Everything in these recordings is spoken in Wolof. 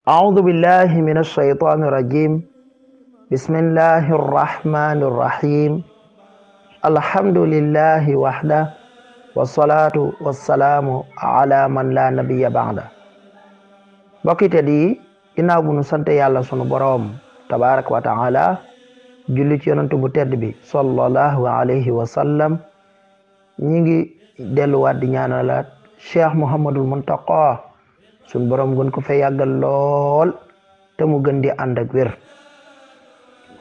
أعوذ بالله من الشيطان الرجيم بسم الله الرحمن الرحيم الحمد لله وحده والصلاة والسلام على من لا نبي بعده bokki te di ginnaaw bu nu sante yàlla sunu boroom tabaraka wa taala julli ci yonantu bu tedd bi sallallahu alayhi wa sallam ñi ngi delluwaat di ñaanalaat Cheikh Mouhamadul Muntaqa sunu boroom gën ko fee yàggal lool te mu gën di ànd ak wér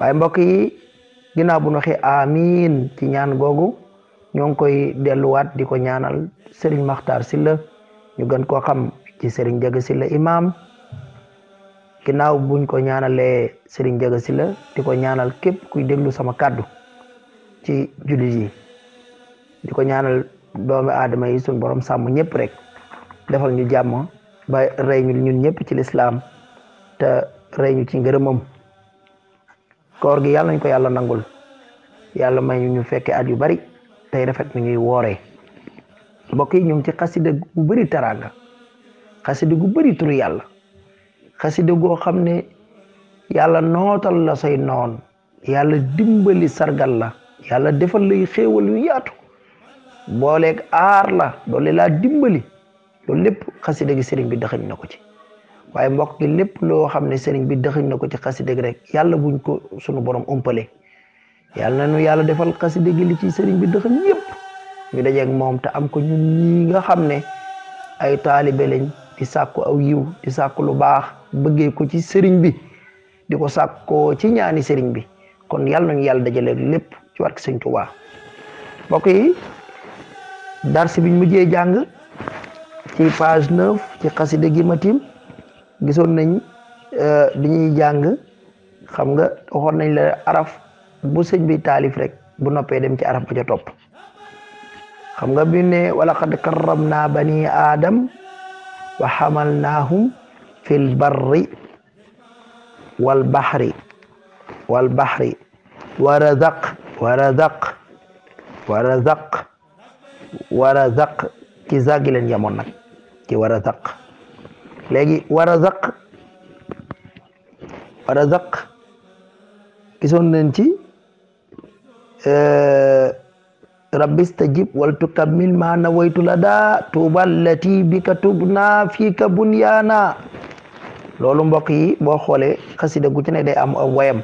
waaye mbokk yi ginnaaw bu nu waxee amiin ci ñaan googu ñoo ngi koy delluwaat di ko ñaanal Serigne Makhtar Sylla ñu gën koo xam ci Serigne Jaga Sylla imam ginnaaw buñ ko ñaanalee Serigne Jaga Sylla di ko ñaanal képp kuy déglu sama kàddu ci jullit yi di ko ñaanal doomi aadama yi suñ borom sàmm ñëpp rek defal ñu jàmm ba rey ñu ñun ñëpp ci lislaam te rey ñu ci ngërëmam koor gi yàlla nañ ko yàlla nangul yàlla may ñu fekke at yu bari tey rafet mi ñuy wooree mbokk yi ñu ngi ci xasida gu bari teraanga xasida gu bari turu yàlla xasida goo xam ne yàlla nootal la say noon yàlla dimbali sargal la yàlla defal lay xéewal yu yaatu booleeg aar la doole laa dimbali loolu lépp xasida gi sëriñ bi dëxëñ na ko ci waaye mbokk gi lépp loo xam ne sëriñ bi dëxëñ na ko ci xasida gi rek yàlla buñ ko sunu borom umpale yàlla na nu yàlla defal xasida gi li ci sëriñ bi dëxëñ yépp ñu dajeeg moom te am ko ñun ñi nga xam ne ay taalibe lañ di sàkku aw yiw di sàkku lu baax bëggee ko ci sëriñ bi di ko sàkkoo ci ñaani sëriñ bi kon yàlla nañu yàlla dajaleeg lépp ci barke Sëriñ Tuubaa mbokk yi darsi biñ mujjee jàng ci page 9 ci xasida gi ma tiim gisoon nañ bi ñuy jàng xam nga waxoon nañ la araf bu sëñ bi taalif rek bu noppee dem ci araf ba ca topp xam nga bi ne wala qad karramna bani adam wa hamalnahum fil barri wal bahri wa razaq ci zagi leen yamoon nag ci wa razaq léegi wa razaq gisoon nañ ci rabbi stajib wal tukammil ma nawaytu lada tuubal lati bika tubna fika bunyaana loolu mbokk yi boo xoolee xasida gu ci ne day am aw wayam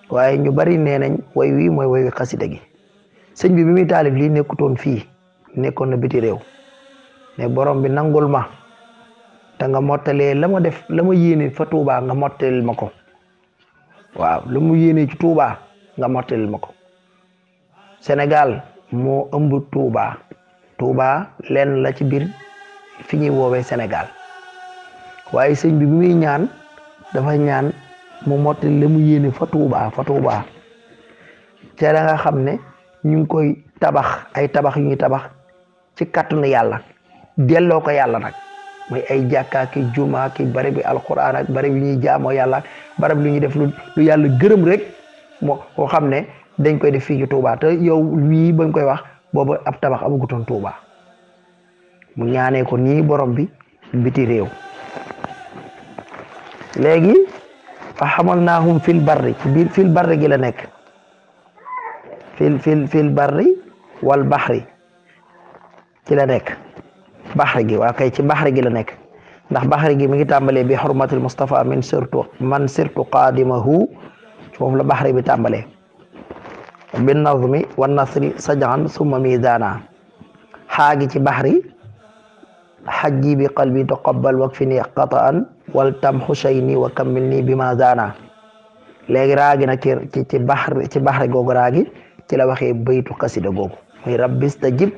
waaye ñu bari nee nañ way wi mooy way wi xasida gi sëñ bi muy taalif lii nekkutoon fii nekkoon na biti réew ne borom bi nangul ma te nga mottalee la ma def la ma yéene fa Tuubaa nga mottalil ma ko waaw la mu yéene ci Tuubaa nga mottalil ma ko Sénégal moo ëmb Touba lenn la ci biir fi ñuy woowee Sénégal waaye sëñ bi muy ñaan dafa ñaan mu mottali la mu yéene fa Touba te da nga xam ne ñu ngi koy tabax ay tabax yu ñuy tabax ci kàttanu yàlla delloo ko yàlla nag mooy ay jàkkaa ki juma ki bari bi alquran ak bari bi ñuy jaamoo yàlla barab lu ñuy def lu yàlla gërëm rek moo koo xam ne dañ koy def fii ci Touba te yow wii bañ koy wax boobu ab tabax amagutoon Touba mu ñaanee ko nii borom bi biti réew léegi fa hamalnaahum fil barri ci biir fil barri gi la nekk fil barri wal bahri ci la nekk bahri gi waa kay ci bahri gi la nekk ndax bahri gi mi ngi tàmbalee bi hurmatil Mustafa man sirtu qadimahu foofu la bahri bi tàmbalee bin nazmi wan nasri sajan summa mizana xaagi ci baxri xajji bi qalbi taqabbal wakfini qataan wal tam xusayni wa kammilni bi ma zana léegi raagi nag ci baxri googu raagi ci la waxee baytu xasida googu muy rabbi stajib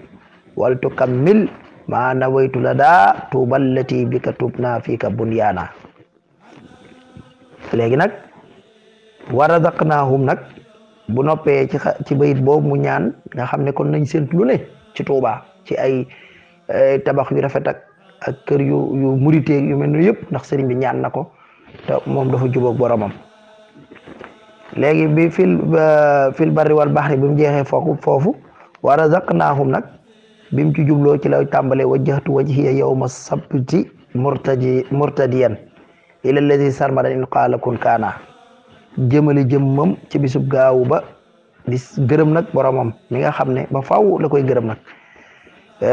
wal tukammil ma nawaytu lada tuuballati bika tubna fika bunyaana léegi nag wa razaqnaahum nag bu noppee ci bayit boobu mu ñaan nga xam ne kon nañ séntu lu ne ci Touba ci ay tabax yu rafet ak kër yu murite yu mel ne yëpp ndax sëriñ bi ñaan na ko te moom dafa jubóog boromam léegi bi fil barri wal bahri bi mu jeexee foofu wa razaqnaahum nag bi mu ci jubloo ci la tàmbalee wajjahtu wajhiya yawma sabti murtadiyan ila alladi sarmadan in qaala kun kaana jëmali jëmmam ci bisub gaawu ba di gërëm nag boromam mi nga xam ne ba faw la koy gërëm nag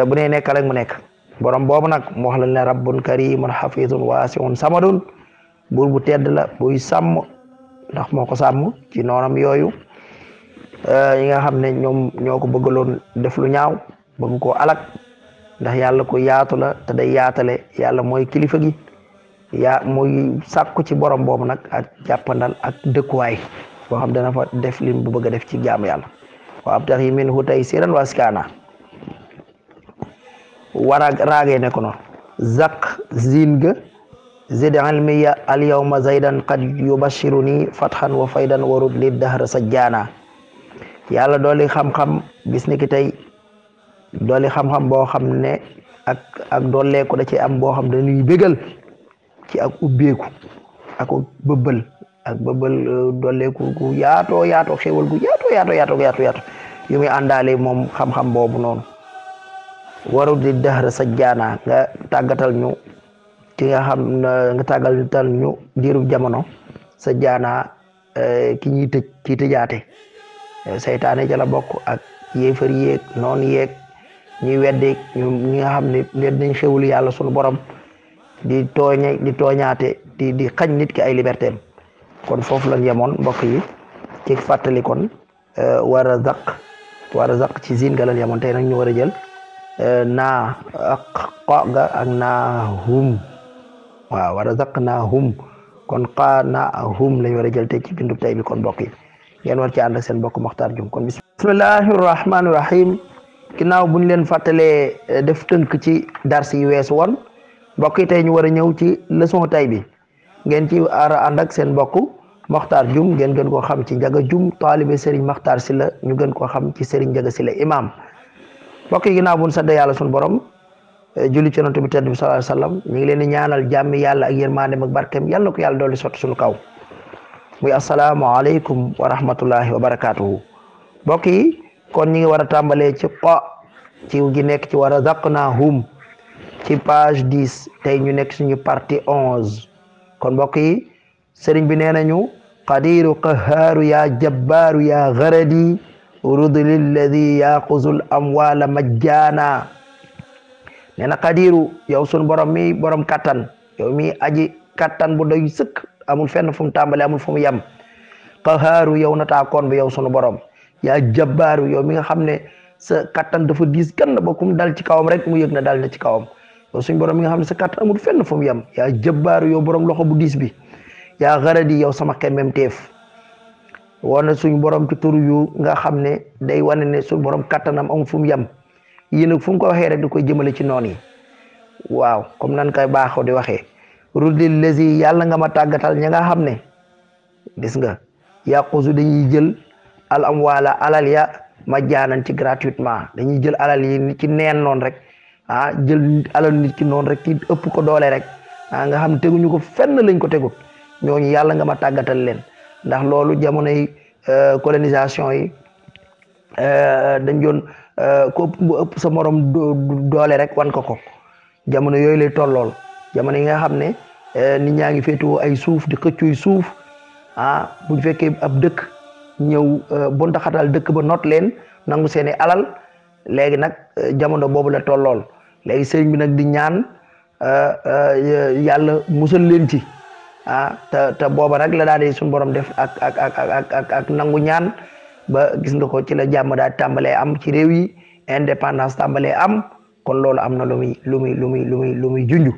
bu ne nekk rek mu nekk borom boobu nag mu wax la ne rabbun karimun xafizun waasiun samadun buur bu tedd la buy sàmm ndax moo ko sàmm ci noonam yooyu yi nga xam ne ñoom ñoo ko bëggaloon def lu ñaaw bëgg koo alak ndax yàlla ko yaatu la te day yaatale yàlla mooy kilifa gi muy sàkku ci borom boobu nag ak jàppandal ak dëkkuwaay boo xam dana fa def lim bu bëgg a def ci jaamu yàlla wa abtaxi minhu taysiran wa askana wara raagee ne ko noonu zaq zin ga zid ilmiya al yawma zaydan qad yubashiruni fathan wa faydan warud li dahr sajjana yàlla dooli xam-xam bis ni ki tey dooli xam-xam boo xam ne ak dooleeku da ci am boo xam dañuy bégal ci ak ubbeeku ak bëbbal dooleeku gu yaatoo xéwal gu yaatoo yu muy àndaale moom xam-xam boobu noonu warud li dahr sajjana nga tàggatal ñu ki nga xam nga tàggatal ñu diirub jamono sajjana ki ñuy tëj ki tëjaate saytaane jala bokk ak yéefar yeeg noonu yeeg ñuy weddi ñi nga xam ne leen nañ xewul yàlla sunu borom di tooñaate di xañ nit ki ay liberté am kon foofu lañ yemoon mbokk yi ci fàttali kon war a zaq ci zin ga lañ yemoon tey nag ñu war a jël naa ak xo ga ak naa hum waaw war a zaq naa hum kon xaa naa hum lañ war a jël tey ci bindu tey bi kon mbokk yi ngeen war ci ànd ak seen mbokk Makhtar Dioum kon bismillahi rahmani rahim ginnaaw buñ leen fàttalee def tënk ci dars yi weesu woon mbokk yi tey ñu war a ñëw ci leçon tay bi ngeen ci ara ànd ak seen mbokk Makhtar Dioum ngeen gën koo xam ci Njaga Dioum taalibe Serigne Makhtar Sylla ñu gën koo xam ci Serigne Njaga Sylla imam mbokk yi ginnaaw buñ sadda yàlla suñu borom julli ci yonent bi tedd bi sallallahu alayhi wasallam ñu ngi leen di ñaanal jàmmi yàlla ak yërmandem ak barkeem yàlla ko yàlla dolli sotti suñu kaw muy assalaamu aleykum wa rahmatullahi wa barakatuhu mbokk yi kon ñi ngi war a tàmbalee ci xo ci gi nekk ci war a zaqnahum ci page 10 tey ñu nekk suñu partie 11 kon mbokk yi sëriñ bi nee nañu qadiru qahaaru ya jabbaaru ya gharadi urud lilladi yaquzul amwala majjana nee na qadiru yow sun borom mi borom kattan yow mi aji kattan bu doy sëkk amul fenn fu mu tàmbale amul fu mu yem qahaaru yow nataa koon bi yow sunu borom yaa jabbaaru yow mi nga xam ne sa kattan dafa diis gann ba kum dal ci kawam rek mu yëg na dal na ci kawam yow suñ borom mi nga xam ne sa kattan amul fenn fu mu yem yaa jabbaaru yow borom loxo bu diis bi yaa garadi yow sama xemmem teef woon na suñ borom ci turu yu nga xam ne day wane ne suñ borom kattanam amul fu mu yem yéen nag fu mu ko waxee rek di koy jëmale ci noon yi waaw comme nan koy baaxoo di waxee rudil lazi yàlla nga ma tàggatal ña nga xam ne gis nga yaqusu dañuy jël al amwala alal ya ma jaanan ci gratuitement dañuy jël alal yi ci neen noonu rek jël alal nit ki noonu rek ci ëpp ko doole rek nga xam ne teguñu ko fenn lañ ko tegut ñooñu yàlla nga ma tàggatal leen ndax loolu jamonoy colonisation yi dañ doon ko ëpp sa morom doole rek wan ko jamono yooyu lay tollool jamono yi nga xam ne nit ñaa ngi féetewoo ay suuf di xëccuy suuf buñ fekkee ab dëkk ñëw buntaxatal dëkk ba not leen nangu seeni alal léegi nag jamono boobu la tollool léegi sëriñ bi nag di ñaan yàlla musal leen ci te booba nag la daal di suñu borom def ak nangu ñaan ba gis nga ko ci la jàmm daal tàmbalee am ci réew yi indépendance tàmbalee am kon loolu am na lu muy junju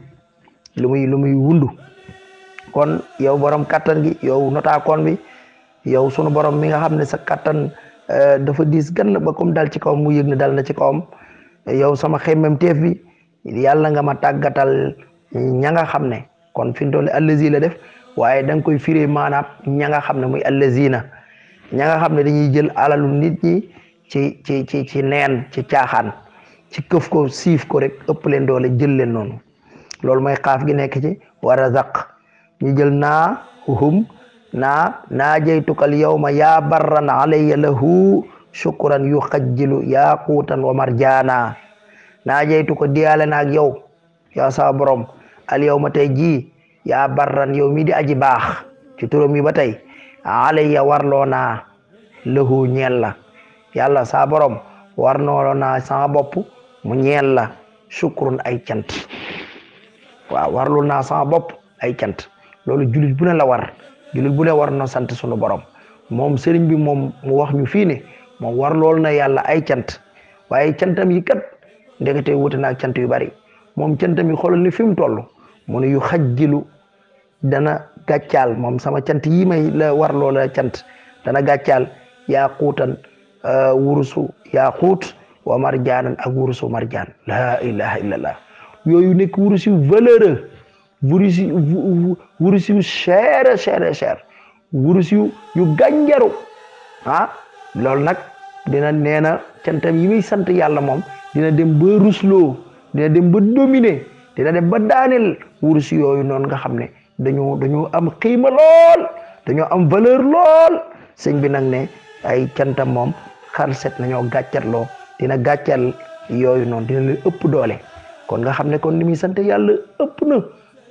lu muy wundu kon yow borom kattan gi yow notaakoon bi yow sunu borom mi nga xam ne sa kattan dafa diis gann ba comme dal ci kawam mu yëg ne dal na ci kawam yow sama xemmem teef bi yàlla nga ma tàggatal ña nga xam ne kon fi mu toll allazi la def waaye da nga koy firee maanaam ña nga xam ne muy allazina ña nga xam ne dañuy jël alalu nit ñi ci neen ci caaxaan ci këf ko siif ko rek ëpp leen doole jël leen noonu loolu mooy xaaf gi nekk ci war a zaq ñu jël naa hum naa jaytukal yawma yaa barran alayya lahu shukran yu xajjilu yaquutan wa marjaana naa jaytu ko diyaale naag yow yaa sa borom al yawma tey jii yaa barran yow mi di aji baax ci turam yi ba tey alayya warloo naa lahu ñeel la yàlla saa borom warloo naa sama bopp mu ñeel la sukrun ay cant waaw warlu naa sama bopp ay cant loolu julit bu ne la war julit bu ne war na sant sunu borom moom sëriñ bi moom mu wax ñu fii ne moom war lool na yàlla ay cant waaye cantam yi kat ndekete wuute na ak cant yu bari moom cantam yi xoolal ni fi mu toll mu ne yu xajjilu dana gàccaal moom sama cant yi may la war loola cant dana gàccaal yaaquutan wurusu yaaquut wa marjaanan ak wurusu marjaan la ilaha illallah yooyu nekk wurus yu valeureux wurus yu cher wurus yu gànjaru loolu nag dina neena cantam yi muy sant yàlla moom dina dem ba rusloo dina dem ba dominer dina dem ba daaneel wurus yooyu noonu nga xam ne dañoo am xiima lool dañoo am valeur lool sëñ bi nag ne ay cantam moom xar set nañoo gàccatloo dina gàccal yooyu noonu dina leen ëpp doole kon nga xam ne kon ni muy sant yàlla ëpp na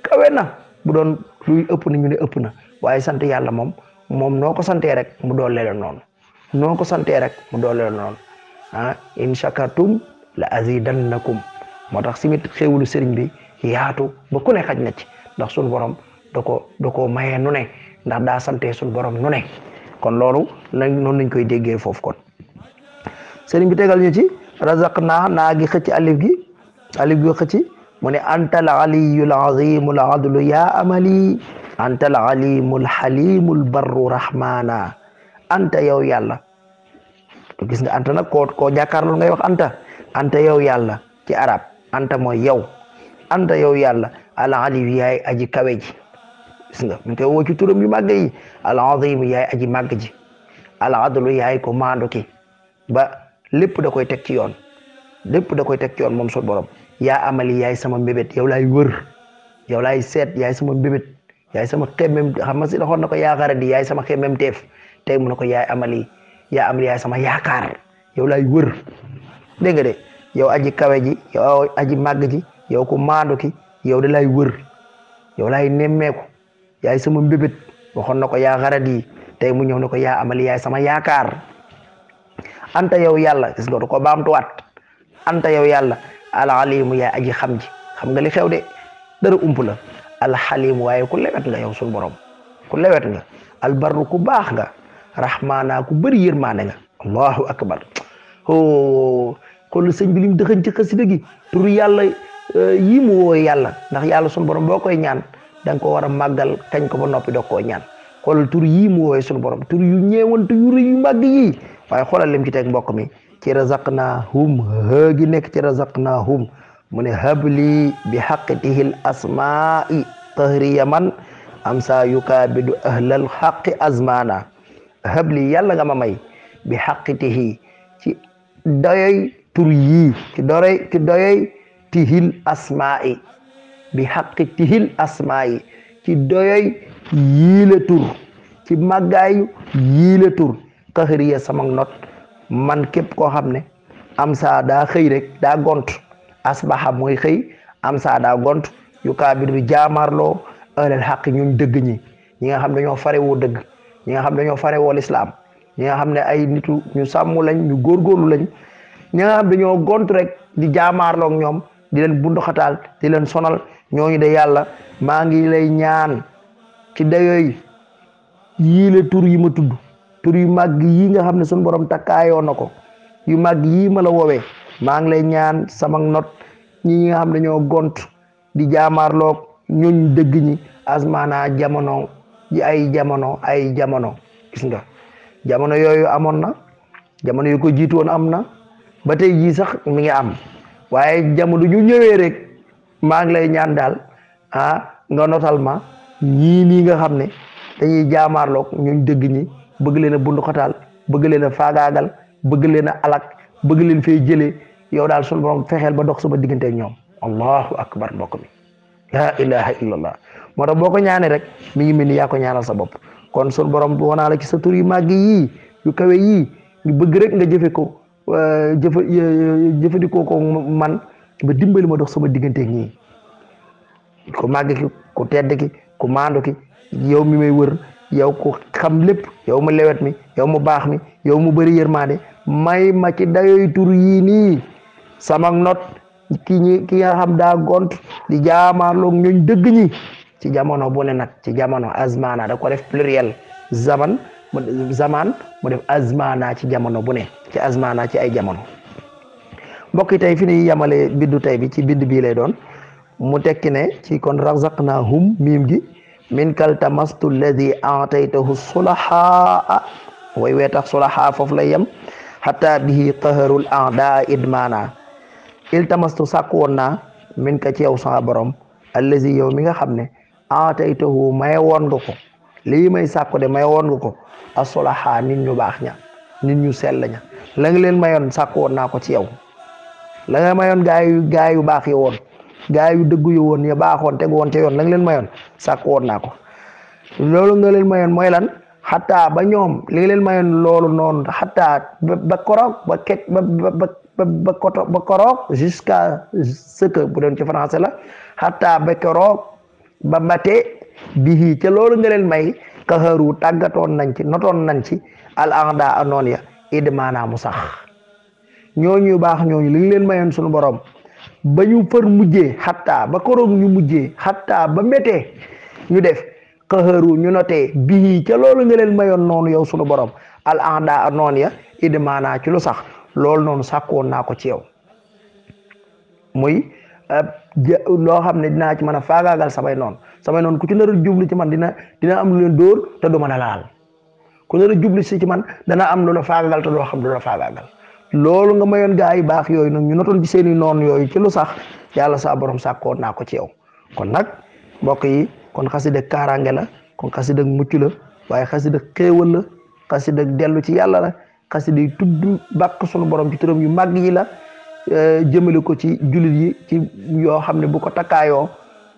kawe na bu doon luy ëpp na ñu ne ëpp na waaye sant yàlla moom noo ko santee rek mu doole la noonu noo ko santee rek mu doole la noonu in shakartum la azidannakum moo tax simit xéewulu sëriñ bi yaatu ba ku ne xaj na ci ndax suñu borom da ko mayee nu ne ndax daa santee suñu borom nu ne kon loolu noonu lañ koy déggee foofu kon sëriñ bi tegal ñu ci razaqna naa gi xëcc alif gi xëcc mu ne antal aliyul azimul adlu ya amali antal alimul halimul barru rahmana anta yow yàlla gis nga anta nag koo jàkkaarloo ngay wax anta yow yàlla ci arab anta mooy yow anta yow yàlla al aliyu yaay aji kawe ji gis nga mi ngi koy woo ci turam yu màgg yi al azim yaay aji màgg ji al adlu yaay ko maandu ki ba lépp da koy teg ci yoon moom sunu borom yaa amali yaay sama mbébét yow laay wër yow laay seet yaay sama mbébét yaay sama xemmem xam nga si waxoon na ko yaakaar di yaay sama xemmem teef tey mu ne ko yaay amali yaay sama yaakaar yow laay wër dégg nga de yow aji kawe ji yow aji màgg ji yow ku maandu ki yow da laay wër yow laay nemmeeku yaay sama mbébét waxoon na ko yaakaar di tey mu ñëw ne ko yaa amali yaay sama yaakaar anta yow yàlla gis nga ko baamtuwaat anta yow yàlla al alimu yaay aji xam ji xam nga li xew de dara ump la al xalimu waaye ku lewet nga yow suñu borom ku lewet nga al barru ku baax nga rahmaana ku bëri yërmaane nga allahu akbar xool sëñ bi lim dëxëñ ci xasida gi tur yàlla yi mu woo yàlla ndax yàlla suñu borom boo koy ñaan da nga ko war a màggal kañ ko ba noppi doo koo ñaan xoolal tur yii mu wooye suñu borom tur yu ñeewantu yu rëy yu màgg yii waaye xoolal lim ci teg mbokk mi ci razaqnahum gi nekk ci razaqnahum mu ne habli bi xaqitihil asmaai tahriya man am saa yukaabidu ahlal xaqi azmana habli yàlla nga ma may bi xaqitihi ci doyoy tur yii ci doyoy tihil asmaai bi xaqitihil asmaai ci doyoy yii la tur ci màggaayu yii la tur tahriya sama not man képp koo xam ne am saa daa xëy rek daa gont asbaxa mooy xëy am saa daa gont yu kaabidu jaamarloo ahlal xaq ñun dëgg ñi nga xam dañoo fare woo dëgg ñi nga xam dañoo fare woo lislaam ñi nga xam ne ay nitu ñu sàmm lañ ñu góorgóorlu lañ ñi nga xam dañoo gont rek di jaamaarloog ñoom di leen bunduxataal di leen sonal ñooñu de yàlla maa ngi lay ñaan ci dayooy yii la tur yi ma tudd tur yu màgg yi nga xam ne suñu borom takkaayoo na ko yu màgg yii ma la woowee maa ngi lay ñaan sama not ñi nga xam ne ñoo gont di jaamaarloog ñooñ dëgg ñi asmaana jamono ji ay jamono gis nga jamono yooyu amoon na jamono yu ko jiitu woon am na ba tey jii sax mi ngi am waaye jamono ñu ñëwee rek maa ngi lay ñaan daal nga notal ma ñii nii nga xam ne dañuy jaamaarloog ñooñ dëgg ñi bëgg leen a bundu xataal bëgg leen a faagaagal bëgg leen a alak bëgg leen fay jëlee yow daal sunu borom fexeel ba dox sama diggante ak ñoom allahu akbar mbokk mi la ilaha illallah moo tax boo ko ñaanee rek mi ngi mel ni yaa ko ñaanal sa bopp kon sunu borom wanaa la ci sa tur yu màgg yii yu kawe yii ñu bëgg rek nga jëfe ko jëfandikoo ko man ba dimbali ma dox sama diggante ak ñii ko màgg ki ku tedd ki ku maandu ki yow mi may wër yow ku xam lépp yow mu lewet mi yow mu baax mi yow mu bëri yërmaande may ma ci dayoy tur yii nii sama not ki nga xam daa gont di jaamaarloog ñooñ dëgg ñi ci jamono bu ne nag ci jamono azmana da ko def pluriel zaman mu def azmana ci jamono bu ne ci azmana ci ay jamono mbokk yi tey fi ni yamale biddu tey bi ci bidd bii lay doon mu tekki ne ci kon razaqnahum miim gi min kaltamastu alladi ataytahu sulahaa way wee tax sulahaa foofu lay yem hatta bihi qaharul aada idmana iltamastu sàkk woon naa min ka ci yow sama borom allazi yow mi nga xam ne ataytahu may woon nga ko lii may sàkku de may woon nga ko asulaha nit ñu baax ña nit ñu sell ña la nga leen mayoon sàkku woon naa ko ci yow la nga mayoon gaay yu baax yi woon gaay yu dëggu yu woon ya baaxoon tegu woon ca yoon la nga leen mayoon sàkku woon naa ko loolu nga leen mayoon mooy lan xataa ba ñoom li nga leen mayoon loolu noonu xataa ba koroog ba koroog jusqu'à ce que bu doon ci français la xataa ba koroog ba matee bihi ca loolu nga leen may kaxaru tàggatoon nañ ci notoon nañ ci al anda anoon ya idmaana mu sax ñooñu baax ñooñu li ngi leen mayoon suñu borom ba ñu fër mujjee xataa ba koroog ñu mujjee xataa ba métee ñu def kaxaru ñu notee bihi ca loolu nga leen mayoon noonu yow suñu borom al anda anoon ya idmaana ci lu sax loolu noonu sàkkoon naa ko ci yow muy loo xam ne dinaa ci mën a faagaagal samay noonu ku ci nar a jublu ci man dina am lu leen dóor te du mën a laal ku nar a jublu si ci man dana am lu la faagaagal te doo xam lu la faagaagal loolu nga mayoon gaa yi baax yooyu nag ñu notoon ci seeni noonu yooyu ci lu sax yàlla sa borom sàkkoon naa ko ci yow kon nag mbokk yi kon xasida kaaraange la kon xasida mucc la waaye xasida xéewal la xasida dellu ci yàlla la xasida yi tudd bàkk sunu borom ci turam yu màgg yi la jëmale ko ci jullit yi ci yoo xam ne bu ko takkaayoo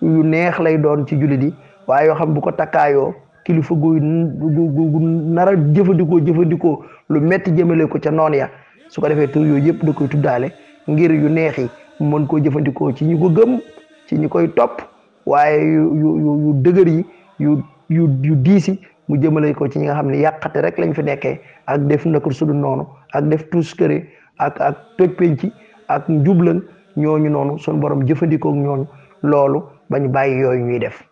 yu neex lay doon ci jullit yi waaye yoo xam ne bu ko takkaayoo kilifa gu nar a jëfandikoo lu metti jëmale ko ca noon ya su ko defee tur yooyu yëpp da koy tuddaale ngir yu neex yi mën koo jëfandikoo ci ñi ko gëm ci ñi koy topp waaye yu dëgër yi yu diisi mu jëmale ko ci ñi nga xam ne yàqate rek lañ fi nekkee ak def nakar sudu noonu ak def tuskëre ak toj penci ak njublan ñooñu noonu suñu borom jëfandikoo ak ñooñu loolu bañ bàyyi yooyu ñuy def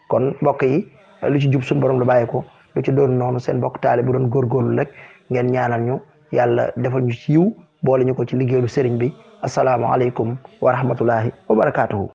kon mbokk yi lu ci jub suñu borom la bàyyi ko lu ci doon noonu seen mbokk taale bu doon góorgóorlu rek ngeen ñaanal ñu yàlla defal ñu ci yiw boole ñu ko ci liggéeyu sëriñ bi asalaamaaleykum wa rahmatullahi wa barakaatuhu